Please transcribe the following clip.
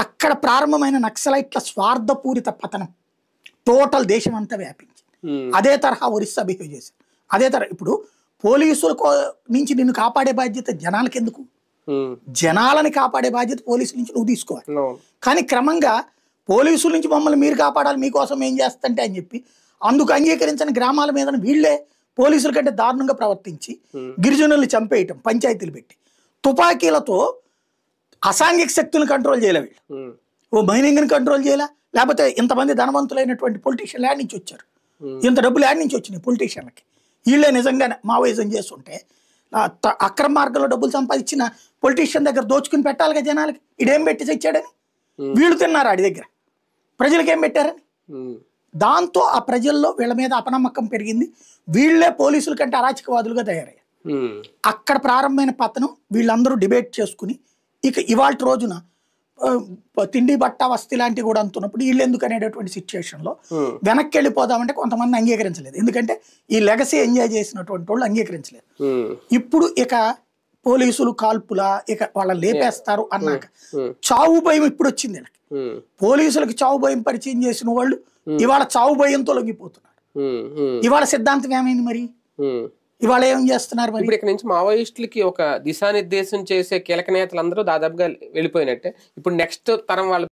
అక్కడ ప్రారంభమైన నక్సలైట్ల స్వార్థపూరిత పతనం టోటల్ దేశం అంతా వ్యాపించింది. అదే తరహా ఒరిస్సా బిహేవ్ చేశారు. అదే తరహా ఇప్పుడు పోలీసుల నుంచి నిన్ను కాపాడే బాధ్యత జనాలకి ఎందుకు? జనాలని కాపాడే బాధ్యత పోలీసుల నుంచి నువ్వు తీసుకోవాలి. కానీ క్రమంగా పోలీసుల నుంచి మమ్మల్ని మీరు కాపాడాలి, మీకోసం ఏం చేస్తంటే అని చెప్పి అందుకు అంగీకరించని గ్రామాల మీద వీళ్ళే పోలీసుల కంటే దారుణంగా ప్రవర్తించి గిరిజనుల్ని చంపేయటం, పంచాయతీలు పెట్టి తుపాకీలతో అసాంఘిక శక్తులను కంట్రోల్ చేయలే వీళ్ళు. ఓ మైనింగ్ని కంట్రోల్ చేయలే, లేకపోతే ఇంతమంది ధనవంతులైనటువంటి పొలిటీషియన్లు యాడ్ నుంచి వచ్చారు, ఇంత డబ్బులు యాడ్ నుంచి వచ్చినాయి పొలిటీషియన్లకి. వీళ్ళే నిజంగా మావోయిజం చేస్తుంటే అక్రమ మార్గంలో డబ్బులు సంపాదించిన పొలిటీషియన్ దగ్గర దోచుకుని పెట్టాలిగా జనాలకి. ఇడేం పెట్టి తెచ్చాడని వీళ్ళు తిన్నారు, ఆడి దగ్గర ప్రజలకి ఏం పెట్టారని. దాంతో ఆ ప్రజల్లో వీళ్ళ మీద అపనమ్మకం పెరిగింది. వీళ్ళే పోలీసుల కంటే అరాచకవాదులుగా తయారయ్యారు. అక్కడ ప్రారంభమైన పతనం వీళ్ళందరూ డిబేట్ చేసుకుని ఇక ఇవాళ రోజున తిండి బట్ట వస్తి లాంటివి కూడా అంటున్నప్పుడు వీళ్ళు ఎందుకు అనేటటువంటి సిచ్యువేషన్లో వెనక్కి వెళ్ళిపోదామంటే కొంతమంది అంగీకరించలేదు. ఎందుకంటే ఈ లెగసీ ఎంజాయ్ చేసినటువంటి వాళ్ళు అంగీకరించలేదు. ఇప్పుడు ఇక పోలీసులు కాల్పులా ఇక వాళ్ళని లేపేస్తారు అన్నాక చావు భయం ఇప్పుడు వచ్చింది వీళ్ళకి. పోలీసులకి చావు భయం పరిచయం చేసిన వాళ్ళు ఇవాళ చావు భయంతో లొంగిపోతున్నారు. ఇవాళ సిద్ధాంతం ఏమైంది మరి? ఇవాళ ఏం చేస్తున్నారు మరి? ఇప్పుడు ఇక్కడ నుంచి మావోయిస్టులకి ఒక దిశానిర్దేశం చేసే కీలక నేతలందరూ దాదాపుగా వెళ్ళిపోయినట్టే. ఇప్పుడు నెక్స్ట్ తరం వాళ్ళు